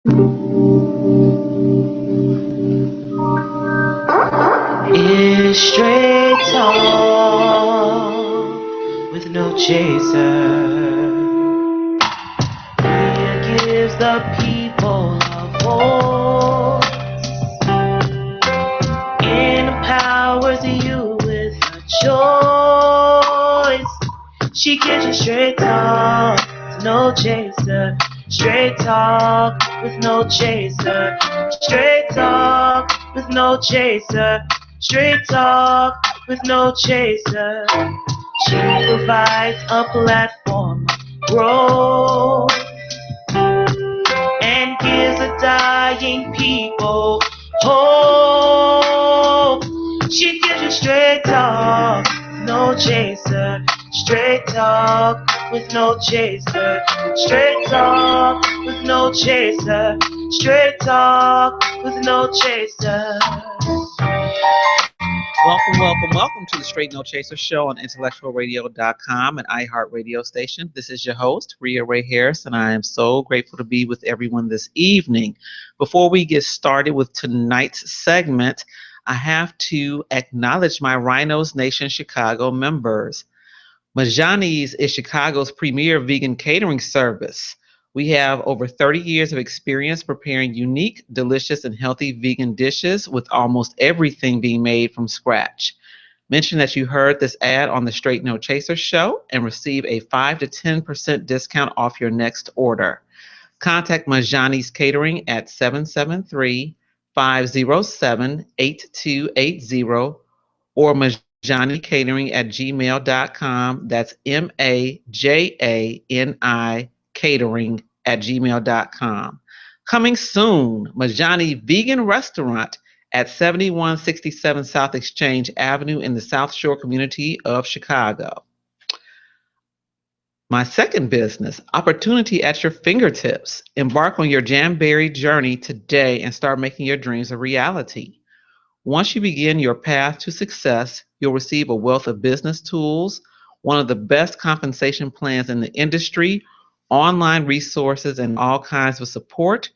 It's straight talk with no chaser. It gives the people a voice, empowers you with a choice. She gives you straight talk, no chaser. Straight talk with no chaser. Straight talk with no chaser. Straight talk with no chaser. She provides a platform of growth and gives a dying people hope. She gives you straight talk, no chaser. Straight talk with no chaser. Straight talk with no chaser. Straight talk with no chaser. Welcome to the Straight No Chaser Show on intellectualradio.com and iHeart Radio Station. This is your host, Rhea Ray Harris, and I am so grateful to be with everyone this evening. Before we get started with tonight's segment, I have to acknowledge my Rhinos Nation Chicago members. Majani's is Chicago's premier vegan catering service. We have over 30 years of experience preparing unique, delicious, and healthy vegan dishes with almost everything being made from scratch. Mention that you heard this ad on the Straight No Chaser show and receive a 5 to 10% discount off your next order. Contact Majani's Catering at 773-507-8280 or majanicatering@gmail.com. That's MAJANI catering@gmail.com. Coming soon, Majani Vegan Restaurant at 7167 South Exchange Avenue in the South Shore community of Chicago. My second business, opportunity at your fingertips. Embark on your Jamberry journey today and start making your dreams a reality. Once you begin your path to success, you'll receive a wealth of business tools, one of the best compensation plans in the industry, online resources, and all kinds of support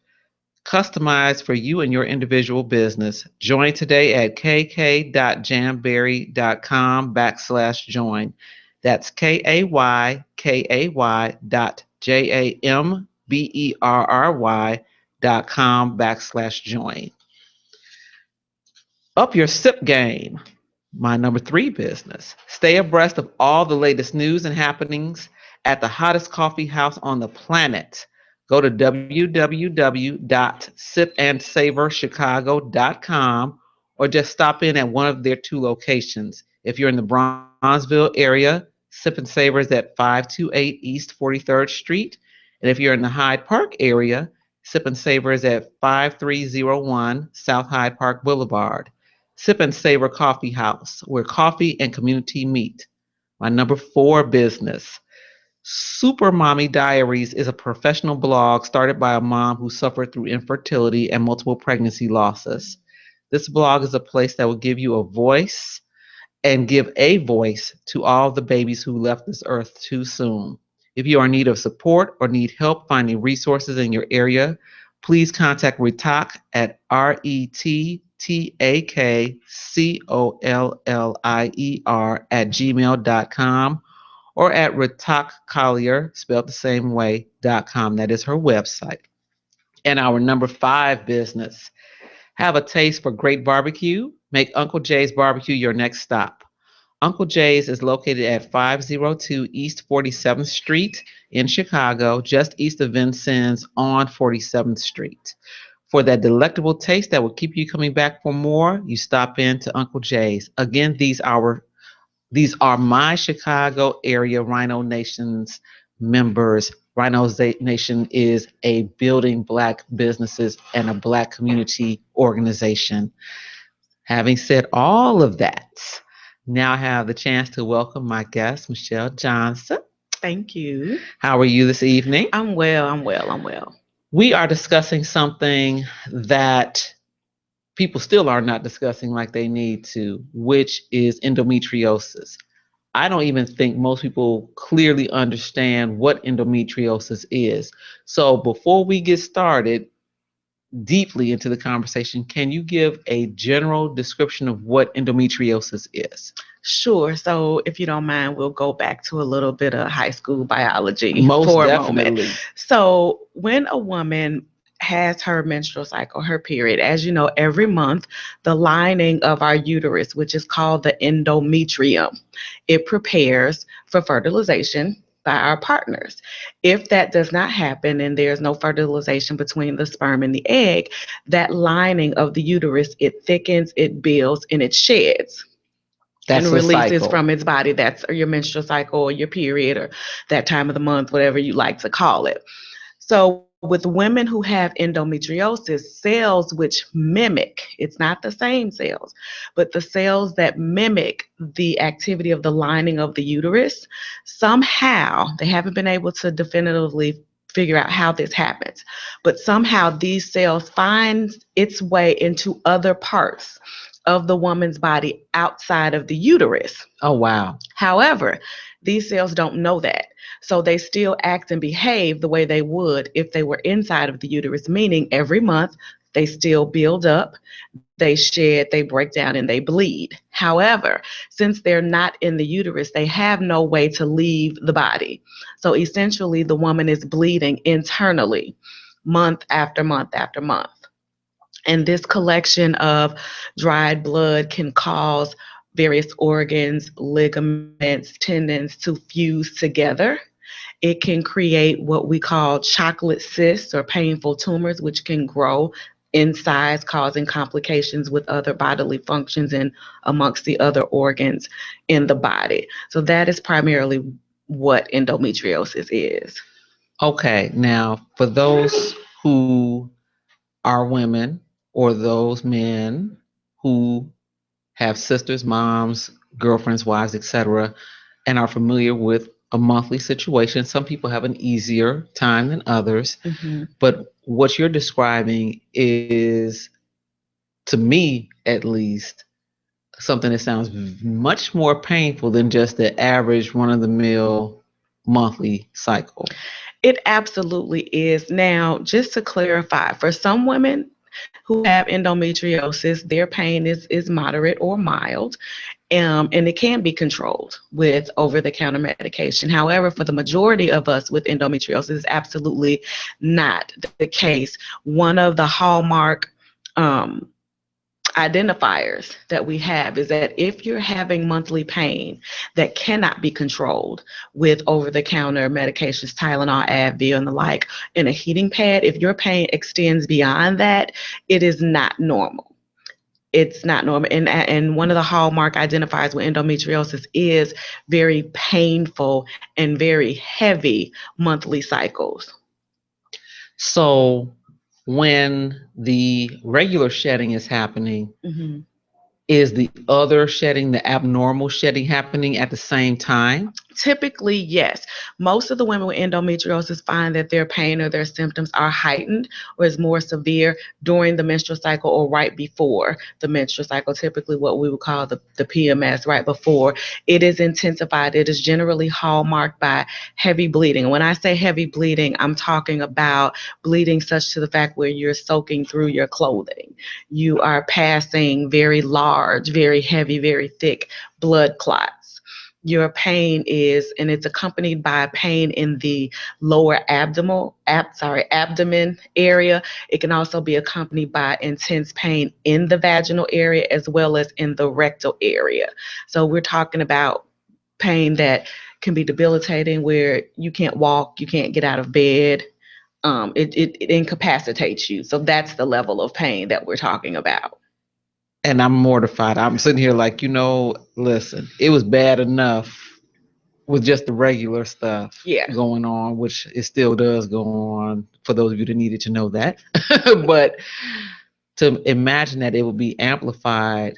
customized for you and your individual business. Join today at kk.jamberry.com/join. That's KAYKAY.JAMBERRY.com/join. Up your sip game. My number three business. Stay abreast of all the latest news and happenings at the hottest coffee house on the planet. Go to www.sipandsavorchicago.com or just stop in at one of their two locations. If you're in the Bronzeville area, Sip and Savor is at 528 East 43rd Street. And if you're in the Hyde Park area, Sip and Savor is at 5301 South Hyde Park Boulevard. Sip and Savor Coffee House, where coffee and community meet. My number four business. Super Mommy Diaries is a professional blog started by a mom who suffered through infertility and multiple pregnancy losses. This blog is a place that will give you a voice and give a voice to all the babies who left this earth too soon. If you are in need of support or need help finding resources in your area, please contact Retak at RETAKCOLLIER@gmail.com or at retakcollier, spelled the same way.com. That is her website. And our number five business. Have a taste for great barbecue? Make Uncle Jay's Barbecue your next stop. Uncle Jay's is located at 502 East 47th Street in Chicago, just east of Vincennes on 47th Street. For that delectable taste that will keep you coming back for more, you stop in to Uncle Jay's. Again, these are my Chicago area Rhino Nation's members. Rhino Nation is a building Black businesses and a Black community organization. Having said all of that, now I have the chance to welcome my guest, Michelle Johnson. Thank you. How are you this evening? I'm well. We are discussing something that people still are not discussing like they need to, which is endometriosis. I don't even think most people clearly understand what endometriosis is. So before we get started, deeply into the conversation, can you give a general description of what endometriosis is? Sure. So, if you don't mind, we'll go back to a little bit of high school biology Most for a moment. definitely. So, when a woman has her menstrual cycle, her period, as you know, every month, the lining of our uterus, which is called the endometrium, it prepares for fertilization by our partners. If that does not happen and there's no fertilization between the sperm and the egg, that lining of the uterus, it thickens, it builds, and it sheds and That's a releases cycle. from its body. That's your menstrual cycle or your period or that time of the month, whatever you like to call it. So, with women who have endometriosis, cells which mimic, it's not the same cells, but the cells that mimic the activity of the lining of the uterus, somehow they haven't been able to definitively figure out how this happens, but somehow these cells find its way into other parts of the woman's body outside of the uterus. Oh, wow. However, these cells don't know that. So they still act and behave the way they would if they were inside of the uterus, meaning every month they still build up, they shed, they break down, and they bleed. However, since they're not in the uterus, they have no way to leave the body. So essentially, the woman is bleeding internally month after month after month. And this collection of dried blood can cause various organs, ligaments, tendons to fuse together. It can create what we call chocolate cysts or painful tumors, which can grow in size, causing complications with other bodily functions and amongst the other organs in the body. So, that is primarily what endometriosis is. Okay, now for those who are women or those men who have sisters, moms, girlfriends, wives, etc., and are familiar with a monthly situation, some people have an easier time than others. Mm-hmm. But what you're describing is, to me at least, something that sounds much more painful than just the average run of the mill monthly cycle. It absolutely is. Now, just to clarify, for some women who have endometriosis, their pain is moderate or mild, and it can be controlled with over the counter medication. However, for the majority of us with endometriosis, it's absolutely not the case. One of the hallmark um, identifiers that we have is that if you're having monthly pain that cannot be controlled with over-the-counter medications, Tylenol, Advil, and the like, in a heating pad, if your pain extends beyond that, it is not normal. It's not normal. And one of the hallmark identifiers with endometriosis is very painful and very heavy monthly cycles. So when the regular shedding is happening, Mhm. is the other shedding, the abnormal shedding, happening at the same time? Typically, yes. Most of the women with endometriosis find that their pain or their symptoms are heightened or is more severe during the menstrual cycle or right before the menstrual cycle, typically what we would call the PMS right before. It is intensified. It is generally hallmarked by heavy bleeding. When I say heavy bleeding, I'm talking about bleeding such to the fact where you're soaking through your clothing. You are passing very large, very heavy, very thick blood clots. Your pain is, and it's accompanied by pain in the lower abdomen area. It can also be accompanied by intense pain in the vaginal area as well as in the rectal area. So we're talking about pain that can be debilitating, where you can't walk, you can't get out of bed. It incapacitates you. So that's the level of pain that we're talking about. And I'm mortified. I'm sitting here like, listen, it was bad enough with just the regular stuff Yeah. going on, which it still does go on for those of you that needed to know that. But to imagine that it will be amplified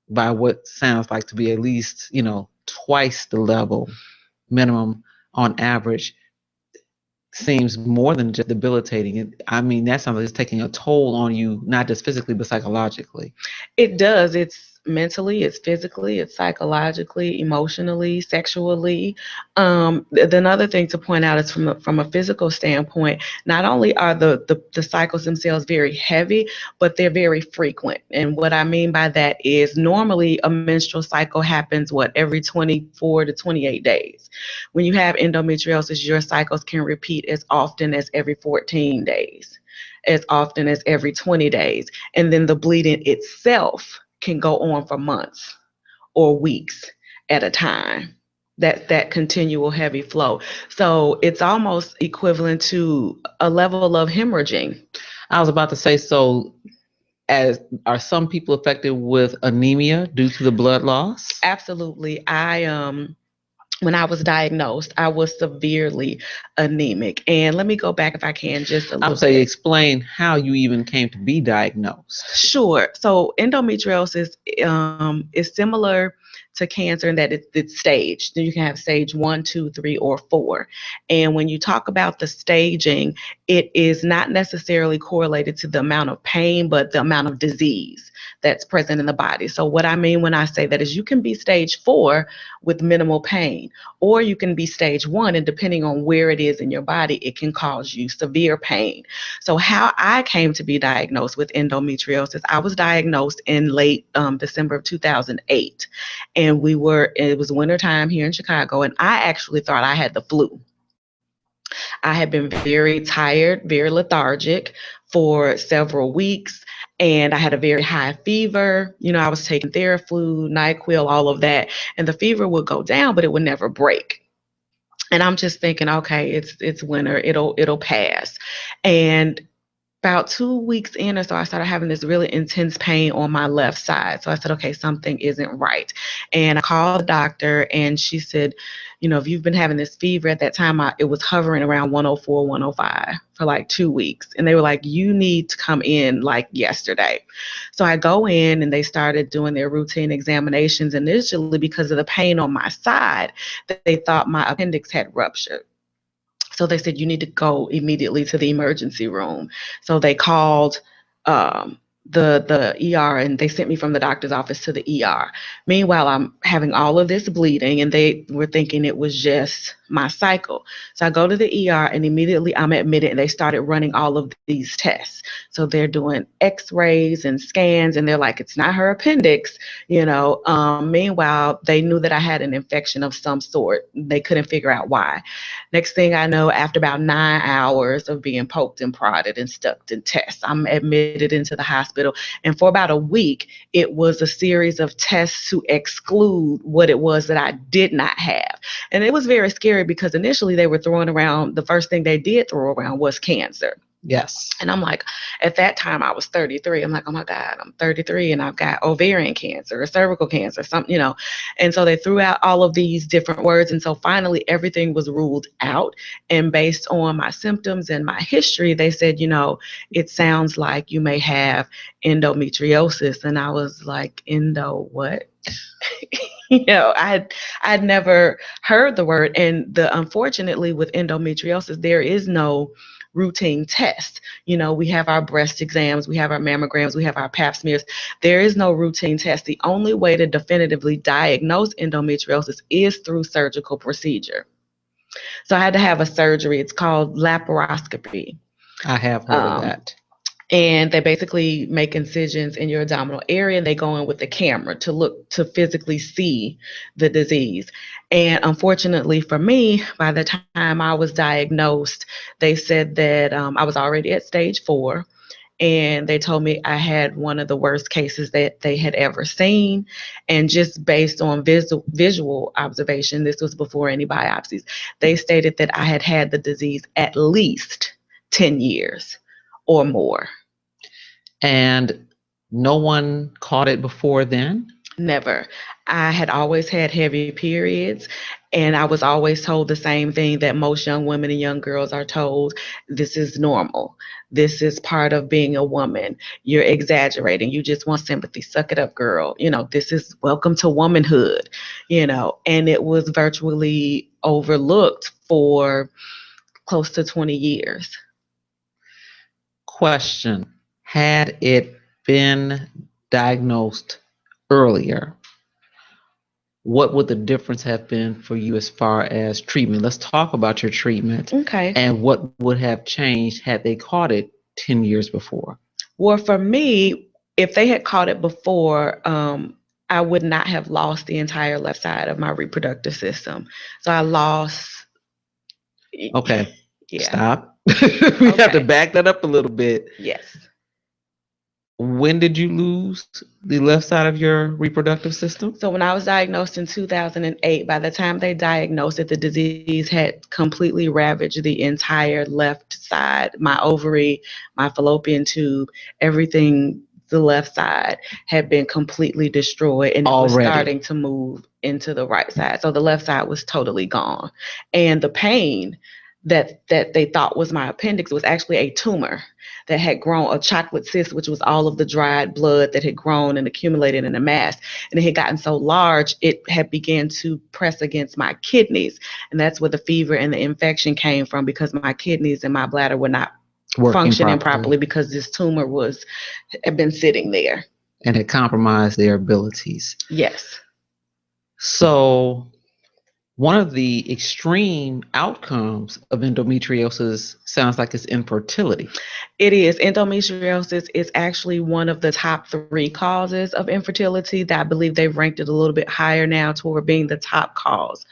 by what sounds like to be at least, twice the level minimum on average seems more than just debilitating. I mean, that sounds like it's taking a toll on you, not just physically, but psychologically. It does. It's mentally, it's physically, it's psychologically, emotionally, sexually. Another thing to point out is from a physical standpoint, not only are the cycles themselves very heavy, but they're very frequent. And what I mean by that is normally a menstrual cycle happens, every 24 to 28 days. When you have endometriosis, your cycles can repeat as often as every 14 days, as often as every 20 days. And then the bleeding itself can go on for months or weeks at a time. That continual heavy flow. So it's almost equivalent to a level of hemorrhaging. I was about to say, so as are some people affected with anemia due to the blood loss? Absolutely. When I was diagnosed, I was severely anemic. And let me go back, if I can, just a I little would say bit. explain how you even came to be diagnosed. Sure. So endometriosis is similar to cancer in that it's staged. You can have stage 1, 2, 3, or 4. And when you talk about the staging, it is not necessarily correlated to the amount of pain, but the amount of disease that's present in the body. So what I mean when I say that is you can be stage 4 with minimal pain, or you can be stage 1, and depending on where it is in your body, it can cause you severe pain. So how I came to be diagnosed with endometriosis, I was diagnosed in late December of 2008. And it was wintertime here in Chicago, and I actually thought I had the flu. I had been very tired, very lethargic for several weeks, and I had a very high fever. I was taking Theraflu, NyQuil, all of that, and the fever would go down, but it would never break. And I'm just thinking, okay, it's winter, it'll pass. And about 2 weeks in or so, I started having this really intense pain on my left side. So I said, okay, something isn't right. And I called the doctor, and she said, if you've been having this fever, at that time, it was hovering around 104, 105 for like 2 weeks. And they were like, you need to come in like yesterday. So I go in, and they started doing their routine examinations. Initially, because of the pain on my side, they thought my appendix had ruptured. So they said, you need to go immediately to the emergency room. So they called um, the ER, and they sent me from the doctor's office to the ER. Meanwhile, I'm having all of this bleeding, and they were thinking it was just my cycle. So I go to the ER, and immediately I'm admitted, and they started running all of these tests. So they're doing x-rays and scans, and they're like, it's not her appendix. Meanwhile, they knew that I had an infection of some sort. They couldn't figure out why. Next thing I know, after about 9 hours of being poked and prodded and stuck in tests, I'm admitted into the hospital. And for about a week, it was a series of tests to exclude what it was that I did not have. And it was very scary because initially they were throwing around, the first thing they did throw around was cancer. Yes. And I'm like, at that time I was 33. I'm like, oh my God, I'm 33 and I've got ovarian cancer or cervical cancer, something. And so they threw out all of these different words. And so finally everything was ruled out. And based on my symptoms and my history, they said, it sounds like you may have endometriosis. And I was like, endo what? I'd never heard the word. And unfortunately with endometriosis, there is no routine test. We have our breast exams, we have our mammograms, we have our pap smears. There is no routine test. The only way to definitively diagnose endometriosis is through surgical procedure. So I had to have a surgery. It's called laparoscopy. I have heard of that. And they basically make incisions in your abdominal area, and they go in with a camera to physically see the disease. And unfortunately for me, by the time I was diagnosed, they said that I was already at stage 4. And they told me I had one of the worst cases that they had ever seen. And just based on visual observation, this was before any biopsies, they stated that I had had the disease at least 10 years or more. And no one caught it before then? Never. I had always had heavy periods, and I was always told the same thing that most young women and young girls are told: this is normal. This is part of being a woman. You're exaggerating. You just want sympathy. Suck it up, girl. This is welcome to womanhood. And it was virtually overlooked for close to 20 years. Question: had it been diagnosed earlier, what would the difference have been for you as far as treatment? Let's talk about your treatment Okay. and what would have changed had they caught it 10 years before. Well, for me, if they had caught it before, I would not have lost the entire left side of my reproductive system. So I lost, Okay, yeah, stop. We have to okay, back that up a little bit. yes. When did you lose the left side of your reproductive system? So when I was diagnosed in 2008, by the time they diagnosed it, the disease had completely ravaged the entire left side, my ovary, my fallopian tube, everything. The left side had been completely destroyed, and it was Already. starting to move into the right side. So the left side was totally gone. And the pain that they thought was my appendix was actually a tumor that had grown, a chocolate cyst, which was all of the dried blood that had grown and accumulated in a mass. And it had gotten so large, it had began to press against my kidneys. And that's where the fever and the infection came from, because my kidneys and my bladder were not Working functioning properly properly because this tumor had been sitting there. and had compromised their abilities. Yes. So, one of the extreme outcomes of endometriosis sounds like it's infertility. It is. Endometriosis is actually one of the top 3 causes of infertility. That I believe they've ranked it a little bit higher now toward being the top cause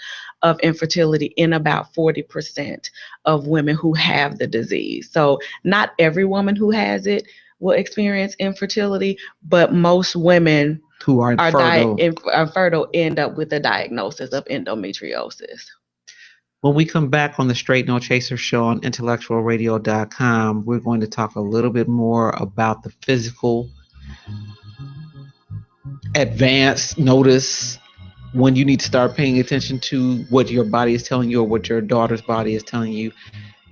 of infertility in about 40% of women who have the disease. So not every woman who has it will experience infertility, but most women Who are infertile. infertile end up with a diagnosis of endometriosis. When we come back on the Straight No Chaser show on intellectualradio.com, we're going to talk a little bit more about the physical advance notice when you need to start paying attention to what your body is telling you or what your daughter's body is telling you,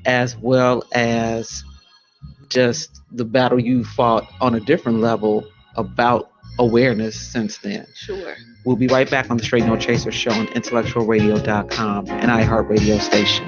as well as just the battle you fought on a different level about awareness since then. Sure. We'll be right back on the Straight No Chaser show on intellectualradio.com, an iHeartRadio station.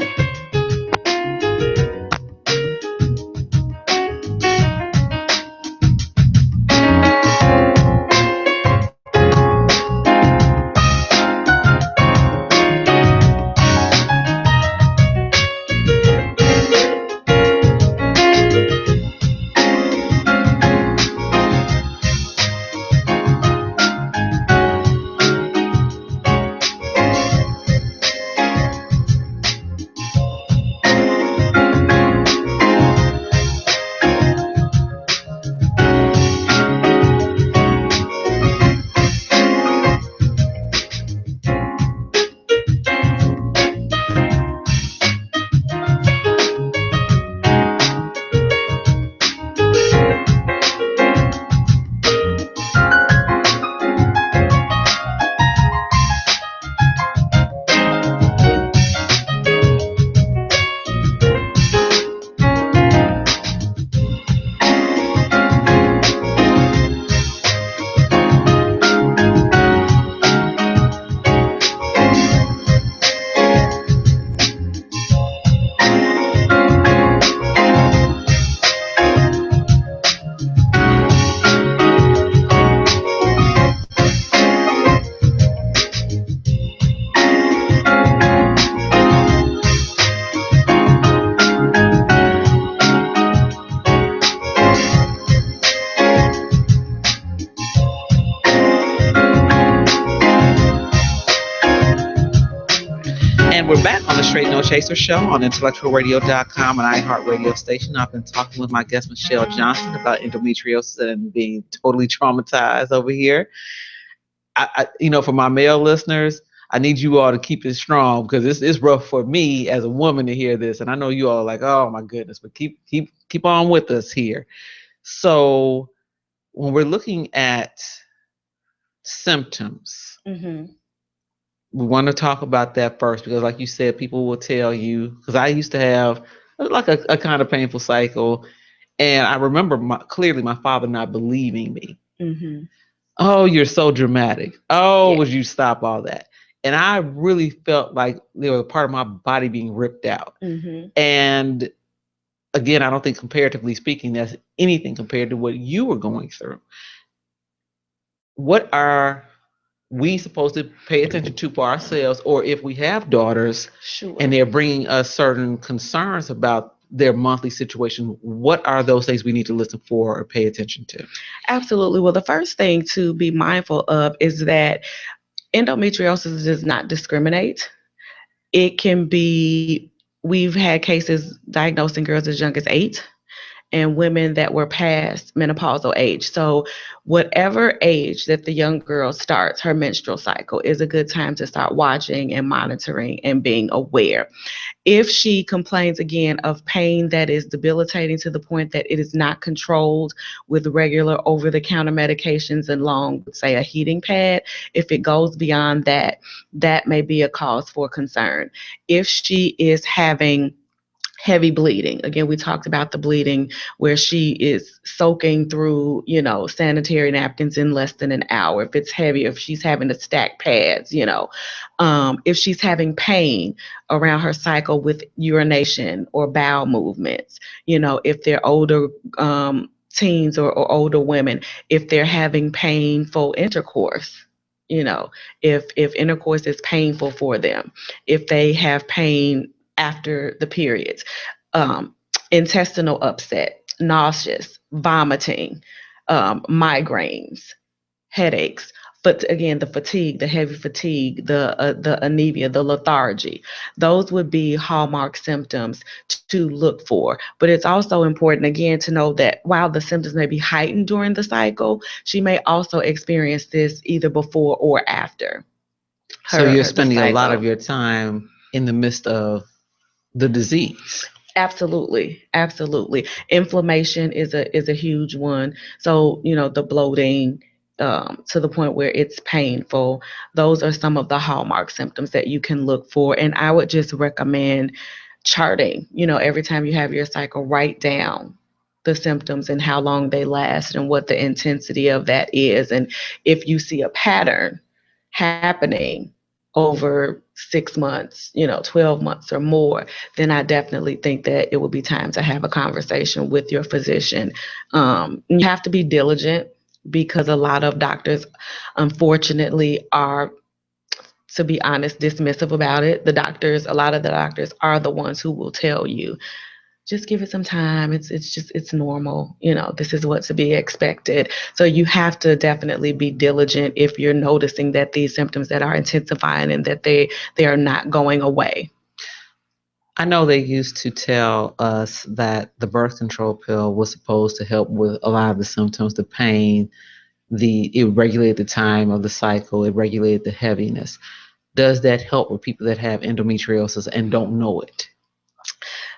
And we're back on the Straight No Chaser show on intellectualradio.com, an iHeartRadio station. I've been talking with my guest, Michelle Johnson, about endometriosis and being totally traumatized over here. For my male listeners, I need you all to keep it strong because it's rough for me as a woman to hear this. And I know you all are like, oh my goodness, but keep on with us here. So when we're looking at symptoms, Mm-hmm. we want to talk about that first because, like you said, people will tell you. Because I used to have like a kind of painful cycle, and I remember clearly my father not believing me. Mm-hmm. Oh, you're so dramatic. Oh, Yeah. would you stop all that? And I really felt like there was a part of my body being ripped out. Mm-hmm. And again, I don't think comparatively speaking, that's anything compared to what you were going through. what are we supposed to pay attention to for ourselves, or if we have daughters Sure. and they're bringing us certain concerns about their monthly situation, what are those things we need to listen for or pay attention to? Absolutely. Well, the first thing to be mindful of is that endometriosis does not discriminate. It can be, we've had cases diagnosing girls as young as 8 and women that were past menopausal age. So, whatever age that the young girl starts her menstrual cycle is a good time to start watching and monitoring and being aware. If she complains again of pain that is debilitating to the point that it is not controlled with regular over the counter medications and long, say, a heating pad, if it goes beyond that, that may be a cause for concern. If she is having heavy bleeding. Again, we talked about the bleeding where she is soaking through, sanitary napkins in less than an hour. If it's heavy, if she's having to stack pads, if she's having pain around her cycle with urination or bowel movements, if they're older, teens or older women, if they're having painful intercourse, if intercourse is painful for them, if they have pain after the periods, um, intestinal upset, nauseous, vomiting, migraines, headaches. But again, the fatigue, the heavy fatigue, the anemia, the lethargy, those would be hallmark symptoms to look for. But it's also important again to know that while the symptoms may be heightened during the cycle, she may also experience this either before or after So you're the spending a lot of cycle. your time in the midst of the disease. Absolutely, absolutely. Inflammation is a huge one. So, the bloating, to the point where it's painful. Those are some of the hallmark symptoms that you can look for. And I would just recommend charting. Every time you have your cycle, write down the symptoms and how long they last and what the intensity of that is. And if you see a pattern happening over 6 months, 12 months or more, then I definitely think that it would be time to have a conversation with your physician. You have to be diligent because a lot of doctors, unfortunately, are, to be honest, dismissive about it. A lot of the doctors are the ones who will tell you, just give it some time. It's normal. This is what to be expected. So you have to definitely be diligent if you're noticing that these symptoms that are intensifying and that they are not going away. I know they used to tell us that the birth control pill was supposed to help with a lot of the symptoms, the pain, it regulated the time of the cycle, it regulated the heaviness. Does that help with people that have endometriosis and don't know it?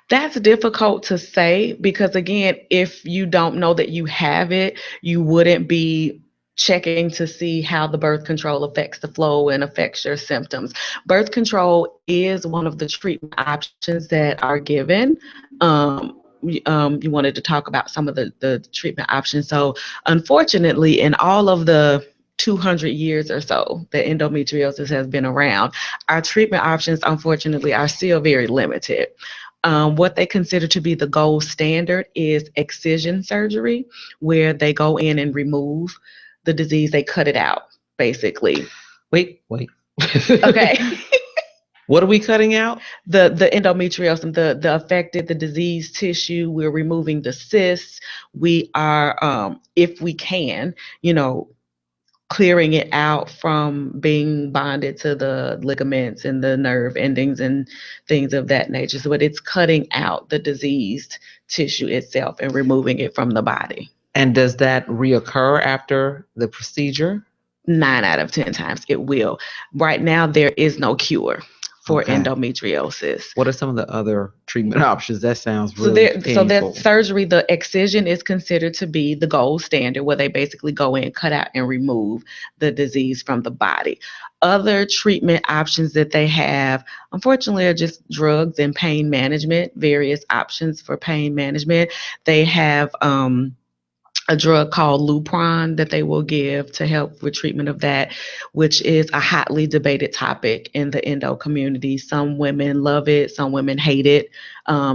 That's difficult to say because, again, if you don't know that you have it, you wouldn't be checking to see how the birth control affects the flow and affects your symptoms. Birth control is one of the treatment options that are given. You wanted to talk about some of the treatment options. So, unfortunately, in all of the 200 years or so that endometriosis has been around, our treatment options, unfortunately, are still very limited. What they consider to be the gold standard is excision surgery, where they go in and remove the disease, they cut it out, basically. Wait. Okay. What are we cutting out? The endometriosis, the affected, the diseased tissue. We're removing the cysts. We are, if we can, clearing it out from being bonded to the ligaments and the nerve endings and things of that nature. So, but it's cutting out the diseased tissue itself and removing it from the body. And does that reoccur after the procedure? 9 out of 10 times it will. Right now, there is no cure for Okay. endometriosis. What are some of the other treatment options? That sounds So really that painful. surgery, the excision is considered to be the gold standard, where they basically go in, cut out, and remove the disease from the body. Other treatment options that they have, unfortunately, are just drugs and pain management. Various options for pain management. They have a drug called Lupron that they will give to help with treatment of that, which is a hotly debated topic in the endo community. Some women love it, some women hate it.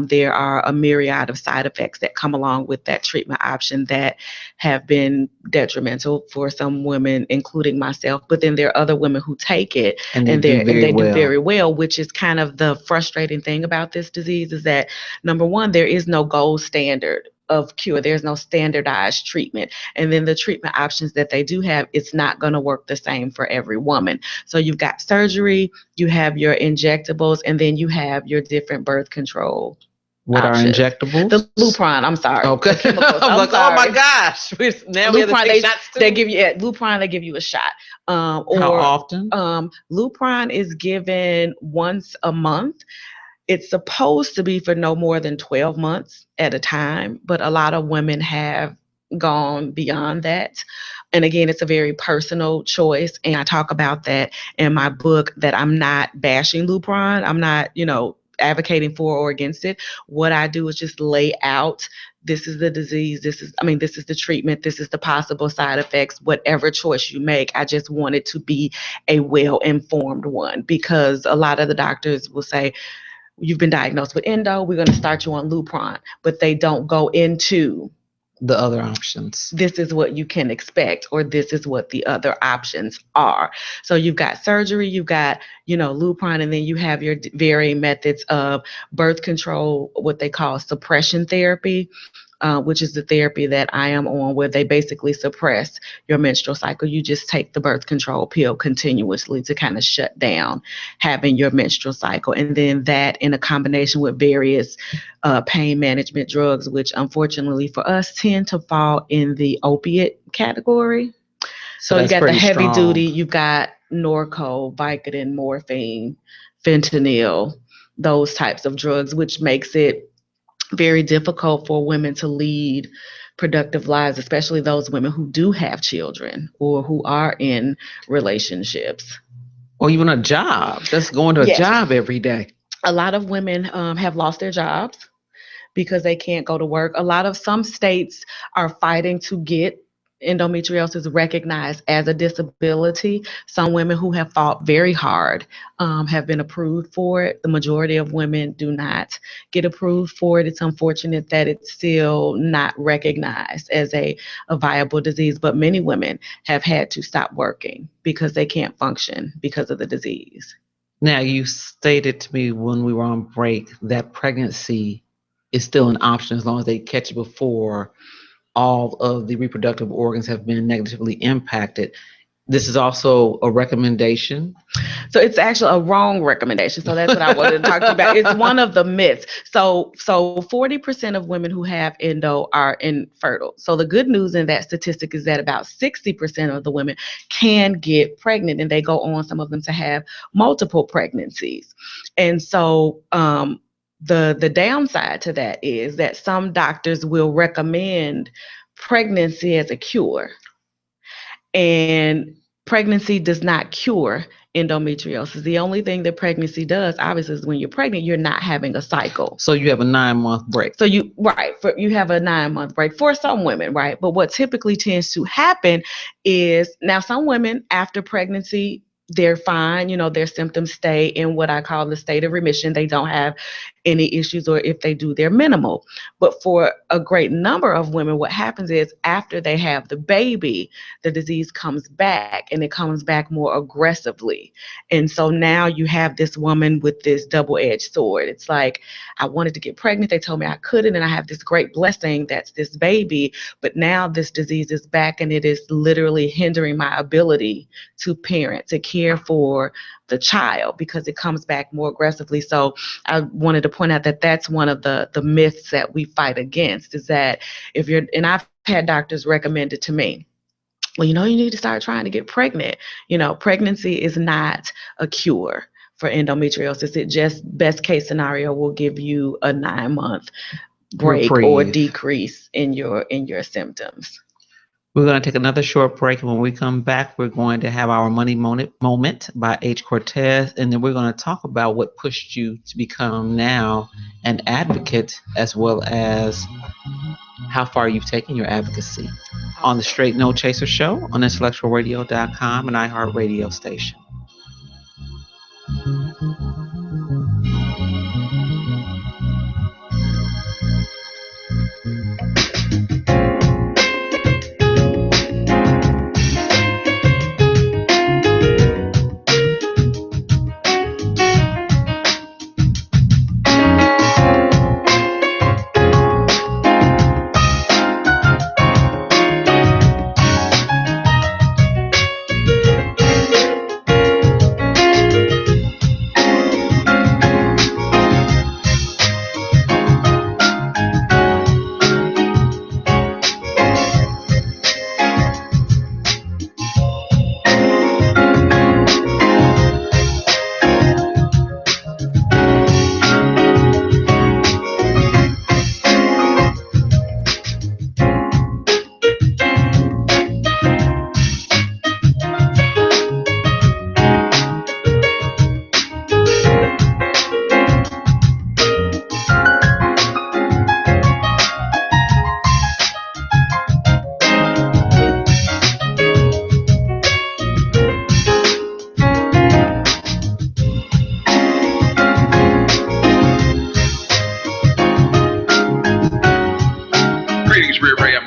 There are a myriad of side effects that come along with that treatment option that have been detrimental for some women, including myself. But then there are other women who take it And and they do very well, which is kind of the frustrating thing about this disease is that number one, there is no gold standard of cure. There's no standardized treatment. And then the treatment options that they do have, it's not going to work the same for every woman. So you've got surgery, you have your injectables, and then you have your different birth control. What options. are injectables? The Lupron, I'm sorry. Okay. I'm like, sorry. Oh my gosh. Now we have to take shots too. They give you Lupron, they give you a shot. How often? Lupron is given once a month. It's supposed to be for no more than 12 months at a time, but a lot of women have gone beyond that. And again, it's a very personal choice. And I talk about that in my book, that I'm not bashing Lupron. I'm not, advocating for or against it. What I do is just lay out, this is the disease, this is the treatment, this is the possible side effects, whatever choice you make. I just want it to be a well-informed one, because a lot of the doctors will say, you've been diagnosed with endo, we're going to start you on Lupron, but they don't go into the other options. This is what you can expect, or this is what the other options are. So you've got surgery, you've got, Lupron, and then you have your varying methods of birth control, what they call suppression therapy. Which is the therapy that I am on, where they basically suppress your menstrual cycle. You just take the birth control pill continuously to kind of shut down having your menstrual cycle. And then that, in a combination with various pain management drugs, which unfortunately for us tend to fall in the opiate category. So you got the heavy duty, you've got Norco, Vicodin, morphine, fentanyl, those types of drugs, which makes it very difficult for women to lead productive lives, especially those women who do have children or who are in relationships. Or even a job. Just going to a job every day. A lot of women have lost their jobs because they can't go to work. Some states are fighting to get endometriosis recognized as a disability. Some women who have fought very hard have been approved for it. The majority of women do not get approved for it. It's unfortunate that it's still not recognized as a viable disease, but many women have had to stop working because they can't function because of the disease. Now, you stated to me when we were on break that pregnancy is still an option as long as they catch it before all of the reproductive organs have been negatively impacted. This is also a recommendation. So it's actually a wrong recommendation. So that's what I wanted to talk to you about. It's one of the myths. So 40% of women who have endo are infertile. So the good news in that statistic is that about 60% of the women can get pregnant, and they go on, some of them, to have multiple pregnancies. And so the downside to that is that some doctors will recommend pregnancy as a cure. And pregnancy does not cure endometriosis. The only thing that pregnancy does, obviously, is when you're pregnant, you're not having a cycle. So you have a 9-month break. So you have a 9-month break for some women, right? But what typically tends to happen is, now some women after pregnancy, they're fine, their symptoms stay in what I call the state of remission. They don't have any issues, or if they do, they're minimal. But for a great number of women, what happens is after they have the baby, the disease comes back, and it comes back more aggressively. And so now you have this woman with this double-edged sword. It's like, I wanted to get pregnant. They told me I couldn't, and I have this great blessing that's this baby. But now this disease is back, and it is literally hindering my ability to parent, to care for the child, because it comes back more aggressively. So I wanted to point out that that's one of the myths that we fight against, is that and I've had doctors recommend it to me, well, you need to start trying to get pregnant. Pregnancy is not a cure for endometriosis. It just, best case scenario, will give you a 9-month break or decrease in your symptoms. We're going to take another short break, and when we come back, we're going to have our Money Moment by H. Cortez, and then we're going to talk about what pushed you to become now an advocate, as well as how far you've taken your advocacy on the Straight No Chaser Show on intellectualradio.com and iHeartRadio station.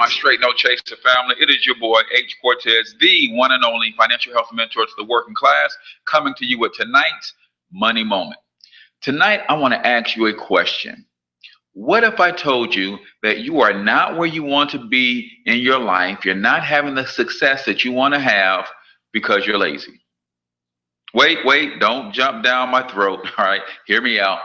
Straight No Chaser family. It is your boy H. Cortez, the one and only financial health mentor to the working class, coming to you with tonight's money moment. Tonight, I want to ask you a question. What if I told you that you are not where you want to be in your life? You're not having the success that you want to have because you're lazy. Wait, don't jump down my throat. All right, hear me out.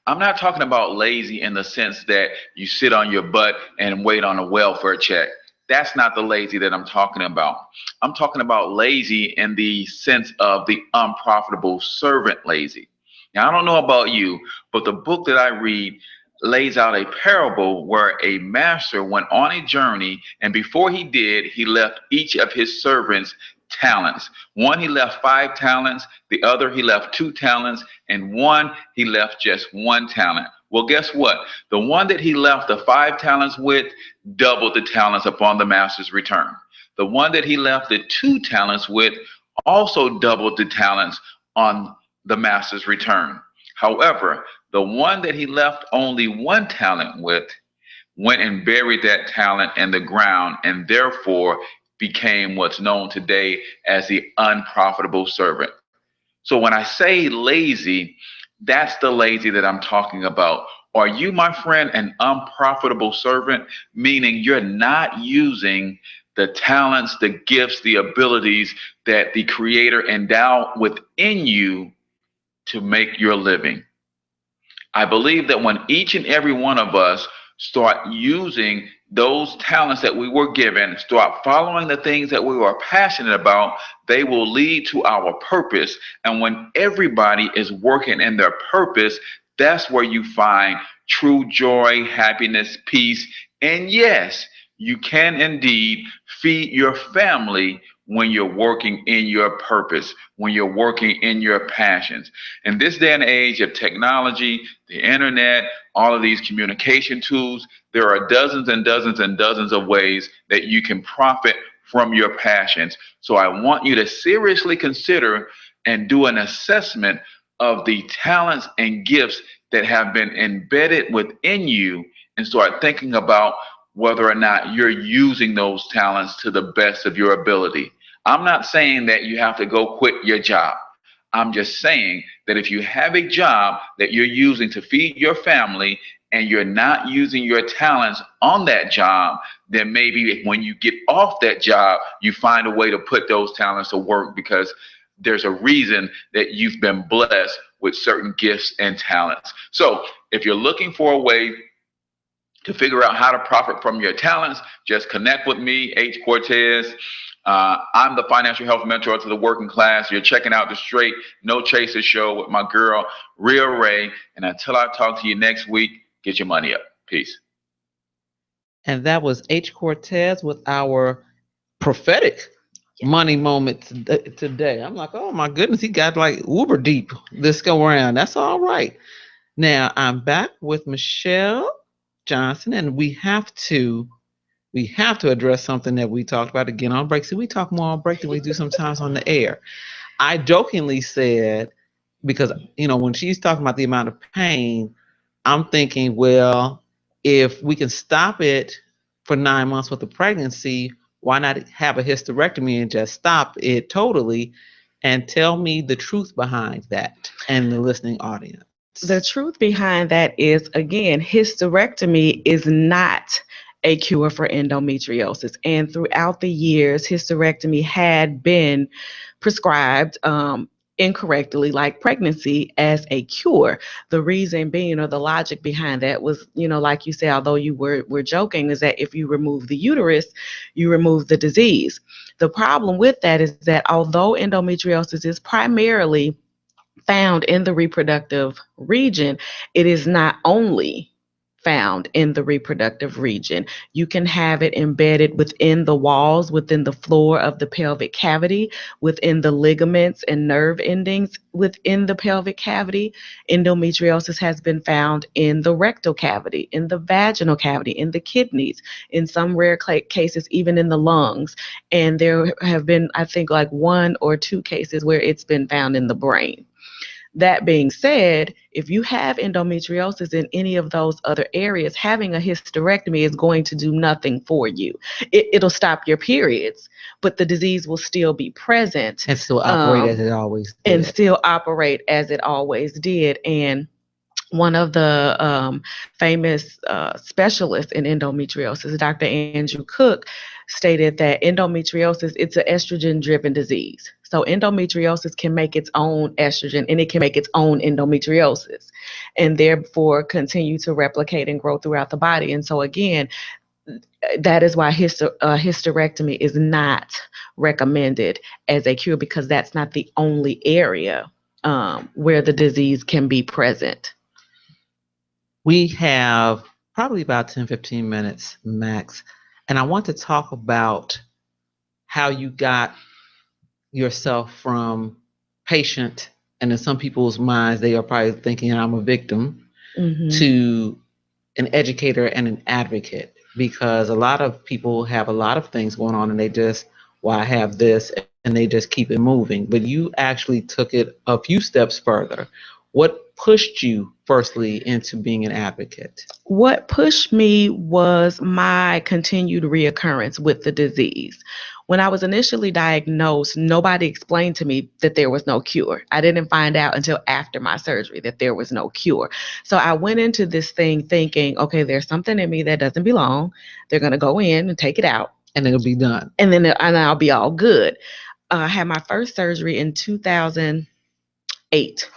I'm not talking about lazy in the sense that you sit on your butt and wait on a welfare check. That's not the lazy that I'm talking about. I'm talking about lazy in the sense of the unprofitable servant lazy. Now, I don't know about you, but the book that I read lays out a parable where a master went on a journey, and before he did, he left each of his servants talents. One, he left 5 talents. The other, he left 2 talents. And one, he left just 1 talent. Well, guess what? The one that he left the 5 talents with doubled the talents upon the master's return. The one that he left the 2 talents with also doubled the talents on the master's return. However, the one that he left only 1 talent with went and buried that talent in the ground, and therefore became what's known today as the unprofitable servant. So when I say lazy, that's the lazy that I'm talking about. Are you, my friend, an unprofitable servant? Meaning you're not using the talents, the gifts, the abilities that the Creator endowed within you to make your living. I believe that when each and every one of us start using those talents that we were given, start following the things that we are passionate about, they will lead to our purpose. And when everybody is working in their purpose, that's where you find true joy, happiness, peace. And yes, you can indeed feed your family when you're working in your purpose, when you're working in your passions. In this day and age of technology, the internet, all of these communication tools, there are dozens and dozens and dozens of ways that you can profit from your passions. So I want you to seriously consider and do an assessment of the talents and gifts that have been embedded within you, and start thinking about whether or not you're using those talents to the best of your ability. I'm not saying that you have to go quit your job. I'm just saying that if you have a job that you're using to feed your family and you're not using your talents on that job, then maybe when you get off that job, you find a way to put those talents to work, because there's a reason that you've been blessed with certain gifts and talents. So if you're looking for a way to figure out how to profit from your talents, just connect with me, H. Cortez. I'm the financial health mentor to the working class. You're checking out the Straight No Chaser Show with my girl, Rhea Ray. And until I talk to you next week, get your money up. Peace. And that was H. Cortez with our prophetic money moment today. I'm like, oh my goodness, he got like uber deep this go around. That's all right. Now I'm back with Michelle Johnson, and we have to address something that we talked about again on break. See, we talk more on break than we do sometimes on the air. I jokingly said, because when she's talking about the amount of pain, I'm thinking, well, if we can stop it for 9 months with a pregnancy, why not have a hysterectomy and just stop it totally? And tell me the truth behind that and the listening audience. The truth behind that is, again, hysterectomy is not a cure for endometriosis. And throughout the years, hysterectomy had been prescribed incorrectly, like pregnancy, as a cure. The reason being, or the logic behind that was, like you said, although you were joking, is that if you remove the uterus, you remove the disease. The problem with that is that although endometriosis is primarily found in the reproductive region, it is not only found in the reproductive region. You can have it embedded within the walls, within the floor of the pelvic cavity, within the ligaments and nerve endings within the pelvic cavity. Endometriosis has been found in the rectal cavity, in the vaginal cavity, in the kidneys, in some rare cases, even in the lungs. And there have been, I think, like 1 or 2 cases where it's been found in the brain. That being said, if you have endometriosis in any of those other areas, having a hysterectomy is going to do nothing for you. It'll stop your periods, but the disease will still be present. And still operate as it always did. And still operate as it always did. And one of the famous specialists in endometriosis, Dr. Andrew Cook, stated that endometriosis, it's an estrogen-driven disease. So endometriosis can make its own estrogen and it can make its own endometriosis and therefore continue to replicate and grow throughout the body. And so again, that is why hysterectomy is not recommended as a cure, because that's not the only area where the disease can be present. We have probably about 10, 15 minutes max. And I want to talk about how you got yourself from patient, and in some people's minds, they are probably thinking I'm a victim, to an educator and an advocate. Because a lot of people have a lot of things going on and they just, well, I have this, and they just keep it moving. But you actually took it a few steps further. What pushed you firstly into being an advocate? What pushed me was my continued reoccurrence with the disease. When I was initially diagnosed, nobody explained to me that there was no cure. I didn't find out until after my surgery that there was no cure. So I went into this thing thinking, okay, there's something in me that doesn't belong. They're going to go in and take it out. And it'll be done. And then I'll be all good. I had my first surgery in 2008.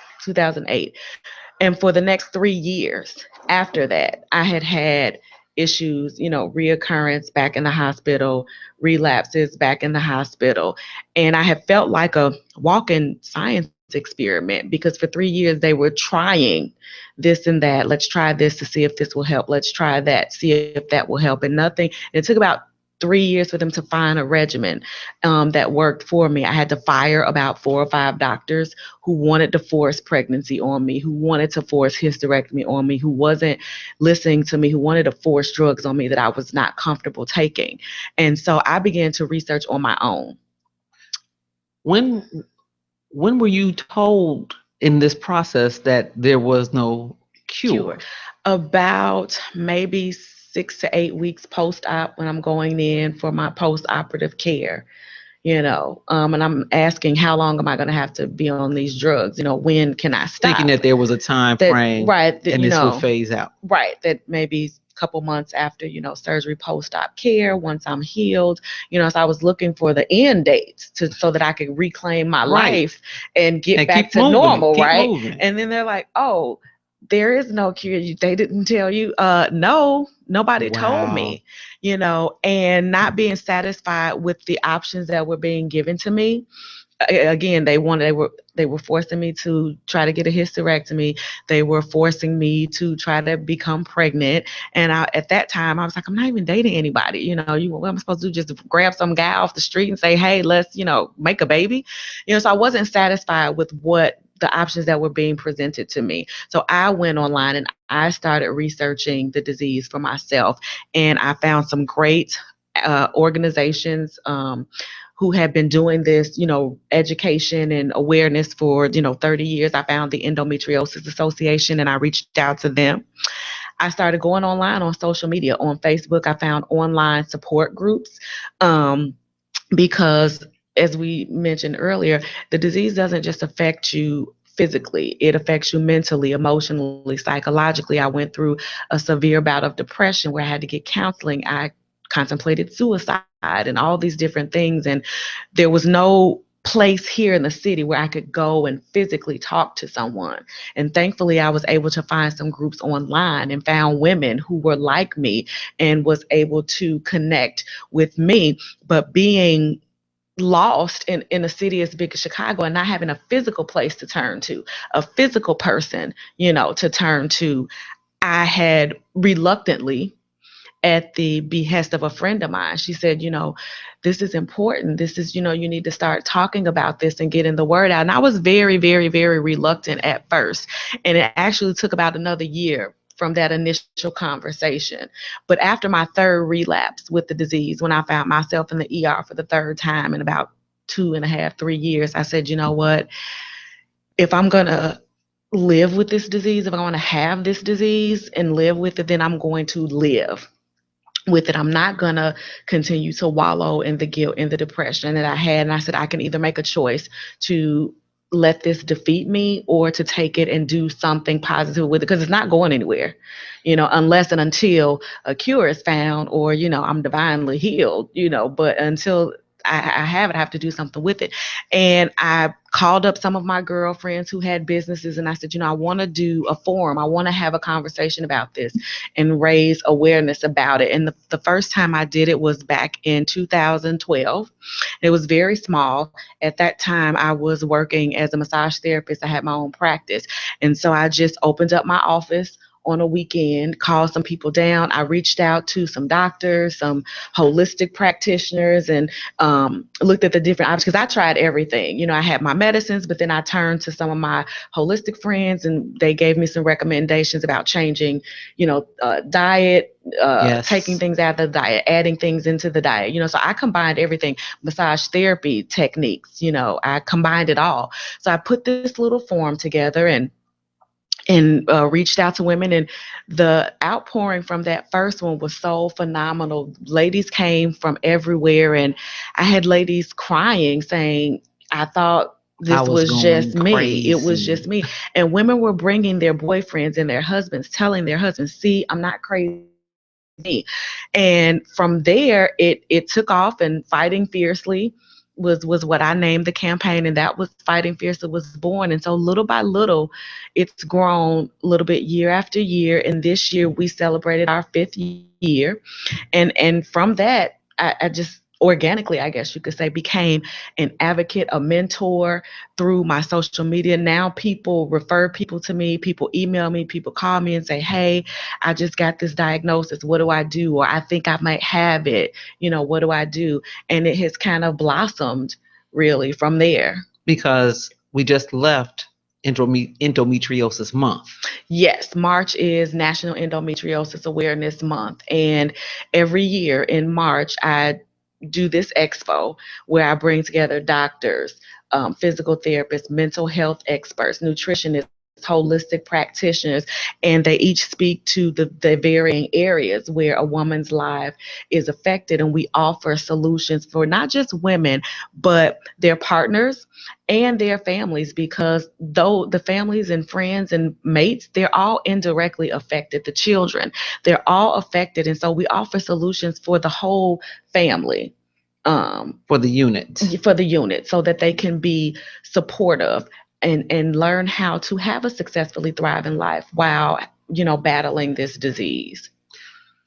And for the next 3 years after that, I had issues, reoccurrence back in the hospital, relapses back in the hospital. And I had felt like a walking science experiment, because for 3 years they were trying this and that. Let's try this to see if this will help. Let's try that, see if that will help. And nothing. It took about 3 years for them to find a regimen that worked for me. I had to fire about 4 or 5 doctors who wanted to force pregnancy on me, who wanted to force hysterectomy on me, who wasn't listening to me, who wanted to force drugs on me that I was not comfortable taking. And so I began to research on my own. When were you told in this process that there was no cure? About maybe 6 to 8 weeks post-op, when I'm going in for my post-operative care, and I'm asking, how long am I going to have to be on these drugs? When can I stop? Thinking that there was a time frame, right, and this would phase out. Right, that maybe a couple months after, surgery, post-op care, once I'm healed, so I was looking for the end dates so that I could reclaim my life and get back to normal, right? And then they're like, oh, there is no cure. They didn't tell you? No, nobody told me, and not being satisfied with the options that were being given to me. Again, they were forcing me to try to get a hysterectomy. They were forcing me to try to become pregnant. And at that time, I was like, I'm not even dating anybody. What am I supposed to do? Just grab some guy off the street and say, hey, let's, make a baby. So I wasn't satisfied with what the options that were being presented to me. So I went online and I started researching the disease for myself, and I found some great organizations who have been doing this, education and awareness for, 30 years. I found the Endometriosis Association and I reached out to them. I started going online on social media. On Facebook, I found online support groups. Because as we mentioned earlier, the disease doesn't just affect you physically, it affects you mentally, emotionally, psychologically. I went through a severe bout of depression where I had to get counseling. I contemplated suicide and all these different things. And there was no place here in the city where I could go and physically talk to someone. And thankfully, I was able to find some groups online and found women who were like me and was able to connect with me. But being lost in a city as big as Chicago and not having a physical place to turn to, a physical person, to turn to, I had reluctantly, at the behest of a friend of mine, she said, this is important. This is, you need to start talking about this and getting the word out. And I was very, very, very reluctant at first. And it actually took about another year from that initial conversation. But after my third relapse with the disease, when I found myself in the ER for the third time in about 2.5, 3 years, I said, you know what? If I'm going to live with this disease, if I want to have this disease and live with it, then I'm going to live with it. I'm not going to continue to wallow in the guilt and the depression that I had. And I said, I can either make a choice to let this defeat me or to take it and do something positive with it, because it's not going anywhere, unless and until a cure is found or, I'm divinely healed, but until I have it, I have to do something with it. And I called up some of my girlfriends who had businesses and I said, I want to do a forum. I want to have a conversation about this and raise awareness about it. And the first time I did it was back in 2012. It was very small. At that time, I was working as a massage therapist. I had my own practice. And so I just opened up my office on a weekend, called some people down. I reached out to some doctors, some holistic practitioners, and looked at the different options, because I tried everything. I had my medicines, but then I turned to some of my holistic friends and they gave me some recommendations about changing, diet, Yes. taking things out of the diet, adding things into the diet. So I combined everything, massage therapy techniques, I combined it all. So I put this little form together and reached out to women, and the outpouring from that first one was so phenomenal. Ladies came from everywhere, and I had ladies crying saying, I thought this was just me. It was just me. And women were bringing their boyfriends and their husbands, telling their husbands, see, I'm not crazy, it's me. And from there, it took off, and Fighting Fiercely was what I named the campaign, and that was Fighting Fiercely was born. And so little by little, it's grown a little bit year after year. And this year we celebrated our 5th year. And from that, I just organically, I guess you could say, became an advocate, a mentor through my social media. Now people refer people to me, people email me, people call me and say, hey, I just got this diagnosis. What do I do? Or I think I might have it. What do I do? And it has kind of blossomed really from there. Because we just left Endometriosis Month. Yes, March is National Endometriosis Awareness Month. And every year in March, I do this expo where I bring together doctors, physical therapists, mental health experts, nutritionists, holistic practitioners, and they each speak to the varying areas where a woman's life is affected. And we offer solutions for not just women, but their partners and their families, because though the families and friends and mates, they're all indirectly affected. The children, they're all affected. And so we offer solutions for the whole family. For the unit. So that they can be supportive and learn how to have a successfully thriving life while, battling this disease.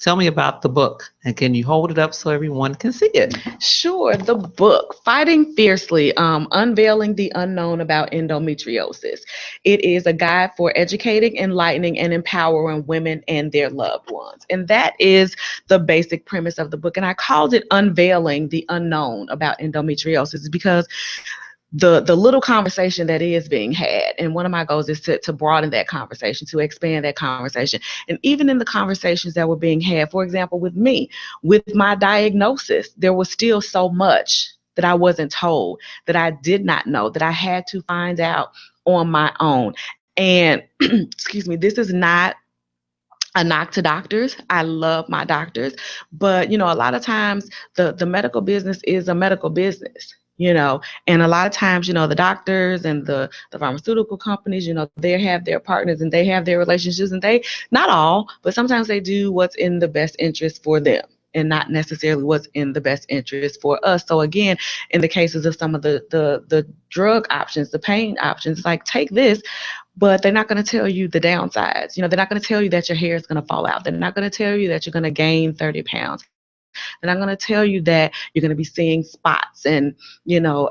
Tell me about the book, and can you hold it up so everyone can see it? Sure. The book, Fighting Fiercely, Unveiling the Unknown About Endometriosis. It is a guide for educating, enlightening, and empowering women and their loved ones. And that is the basic premise of the book. And I called it Unveiling the Unknown About Endometriosis because the little conversation that is being had. And one of my goals is to broaden that conversation, to expand that conversation. And even in the conversations that were being had, for example, with me, with my diagnosis, there was still so much that I wasn't told, that I did not know, that I had to find out on my own. And excuse me, this is not a knock to doctors. I love my doctors, but a lot of times the medical business is a medical business. And a lot of times, the doctors and the pharmaceutical companies, they have their partners and they have their relationships, and they, not all, but sometimes they do what's in the best interest for them and not necessarily what's in the best interest for us. So again, in the cases of some of the drug options, the pain options, like take this, but they're not going to tell you the downsides. They're not going to tell you that your hair is going to fall out. They're not going to tell you that you're going to gain 30 pounds. They're not going to tell you that you're going to be seeing spots and,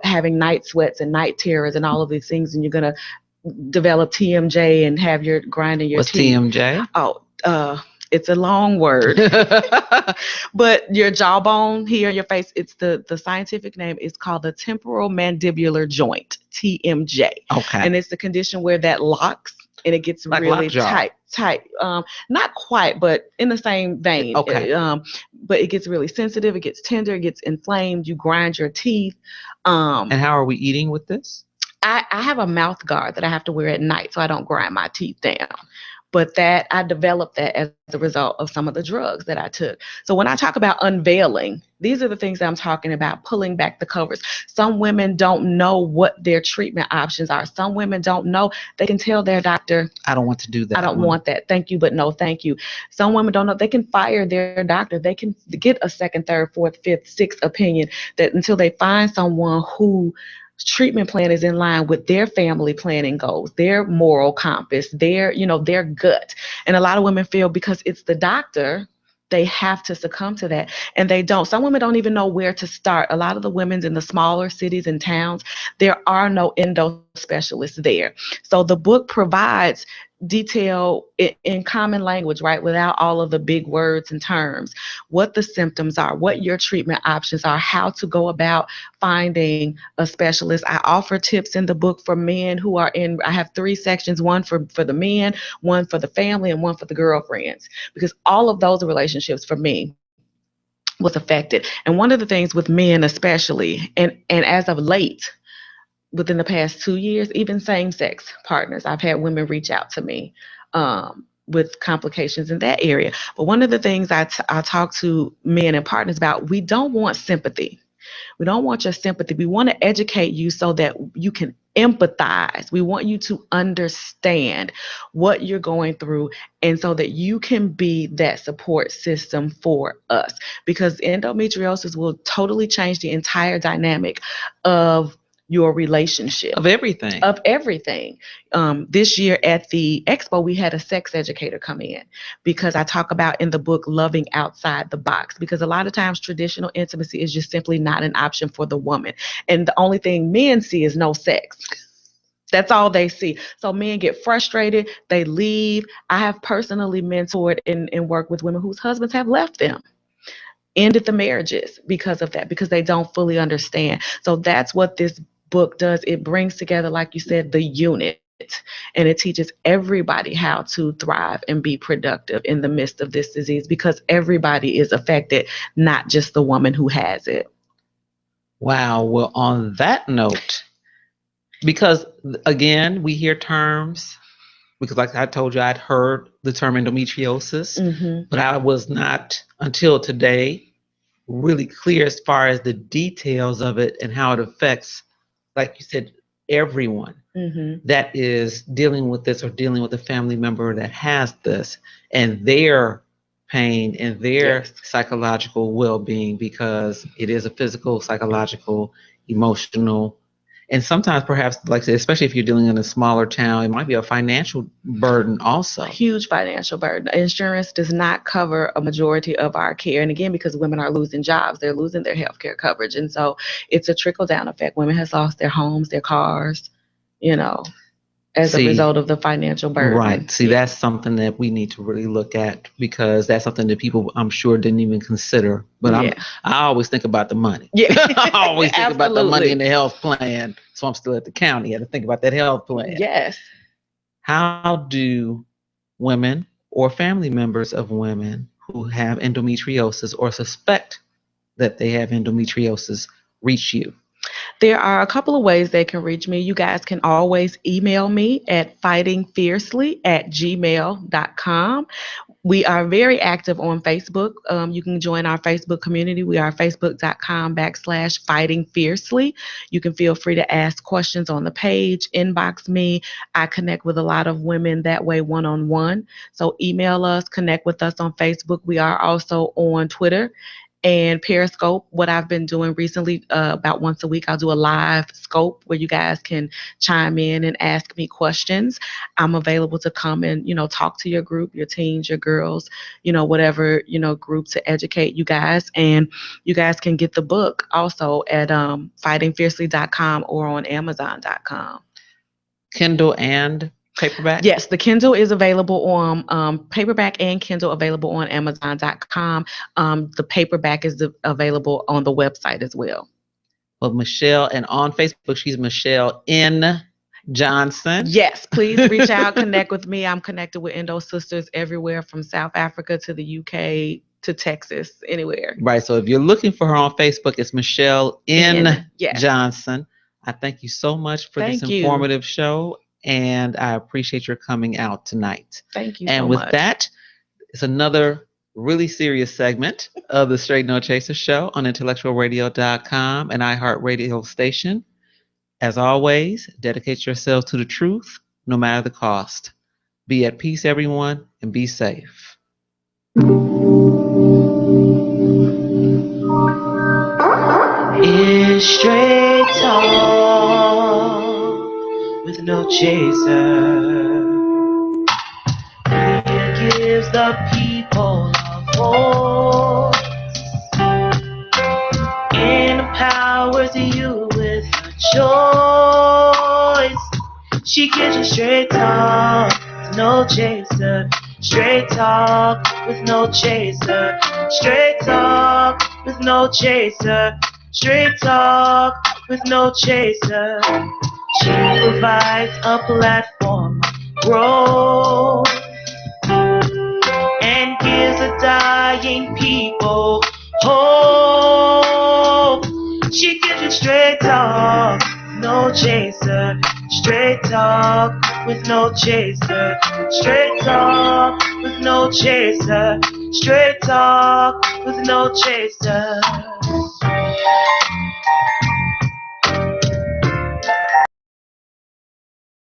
having night sweats and night terrors and all of these things. And you're going to develop TMJ and have your grinding your What's teeth. TMJ? Oh, it's a long word. But your jawbone here in your face, it's the scientific name is called the temporal mandibular joint, TMJ. Okay. And it's the condition where that locks and it gets Like really lockjaw. tight. Not quite, but in the same vein. Okay. But it gets really sensitive, it gets tender, it gets inflamed, you grind your teeth. And how are we eating with this? I have a mouth guard that I have to wear at night so I don't grind my teeth down. But that I developed that as a result of some of the drugs that I took. So when I talk about unveiling, these are the things that I'm talking about, pulling back the covers. Some women don't know what their treatment options are. Some women don't know. They can tell their doctor, I don't want to do that. I don't want that. Thank you, but no thank you. Some women don't know. They can fire their doctor. They can get a second, third, fourth, fifth, sixth opinion that until they find someone who treatment plan is in line with their family planning goals, their moral compass, their gut. And a lot of women feel because it's the doctor, they have to succumb to that. And they don't. Some women don't even know where to start. A lot of the women in the smaller cities and towns, there are no endo specialists there. So the book provides detail in common language, right? Without all of the big words and terms, what the symptoms are, what your treatment options are, how to go about finding a specialist. I offer tips in the book for men who are in, I have 3 sections, one for the men, one for the family, and one for the girlfriends, because all of those relationships for me was affected. And one of the things with men especially, and as of late, within the past 2 years, even same-sex partners, I've had women reach out to me with complications in that area. But one of the things I talk to men and partners about, we don't want sympathy. We don't want your sympathy. We want to educate you so that you can empathize. We want you to understand what you're going through, and so that you can be that support system for us. Because endometriosis will totally change the entire dynamic of your relationship. Of everything. This year at the expo, we had a sex educator come in, because I talk about in the book loving outside the box, because a lot of times traditional intimacy is just simply not an option for the woman. And the only thing men see is no sex. That's all they see. So men get frustrated, they leave. I have personally mentored and worked with women whose husbands have left them, ended the marriages because of that, because they don't fully understand. So that's what this book does. It brings together, like you said, the unit, and it teaches everybody how to thrive and be productive in the midst of this disease, because everybody is affected, not just the woman who has it. Wow. Well, on that note, because again, we hear terms, because like I told you, I'd heard the term endometriosis, but I was not until today really clear as far as the details of it and how it affects, like you said, everyone that is dealing with this or dealing with a family member that has this, and their pain and their psychological well-being, because it is a physical, psychological, emotional, and sometimes perhaps, like I said, especially if you're dealing in a smaller town, it might be a financial burden also. A huge financial burden. Insurance does not cover a majority of our care. And again, because women are losing jobs, they're losing their health care coverage. And so it's a trickle-down effect. Women have lost their homes, their cars, as a result of the financial burden. Right. See, that's something that we need to really look at, because that's something that people, I'm sure, didn't even consider. But I always think about the money. Yeah. I always think about the money in the health plan. So I'm still at the county. I have to think about that health plan. Yes. How do women or family members of women who have endometriosis or suspect that they have endometriosis reach you? There are a couple of ways they can reach me. You guys can always email me at fightingfiercely@gmail.com. We are very active on Facebook. You can join our Facebook community. We are facebook.com/fightingfiercely. You can feel free to ask questions on the page, inbox me. I connect with a lot of women that way one-on-one. So email us, connect with us on Facebook. We are also on Twitter and Periscope. What I've been doing recently, about once a week, I'll do a live scope where you guys can chime in and ask me questions. I'm available to come and, talk to your group, your teens, your girls, whatever, group to educate you guys. And you guys can get the book also at fightingfiercely.com or on amazon.com. Kindle and paperback? Yes, the Kindle is available on paperback and Kindle available on amazon.com. The paperback is available on the website as well. Well, Michelle, and on Facebook, she's Michelle N. Johnson. Yes, please reach out, connect with me. I'm connected with Endo Sisters everywhere from South Africa to the UK to Texas, anywhere. Right. So if you're looking for her on Facebook, it's Michelle N. Johnson. I thank you so much for this informative show, and I appreciate your coming out tonight. Thank you so much. And with that, it's another really serious segment of the Straight No Chaser show on intellectualradio.com and iHeartRadio station. As always, dedicate yourselves to the truth, no matter the cost. Be at peace, everyone, and be safe. It's straight talk with no chaser. It gives the people a voice, empowers you with a choice. She gives you straight talk, no chaser. Straight talk with no chaser. Straight talk with no chaser. Straight talk with no chaser. She provides a platform of growth and gives a dying people hope. She gives you straight talk, no chaser. Straight talk with no chaser. Straight talk with no chaser. Straight talk with no chaser.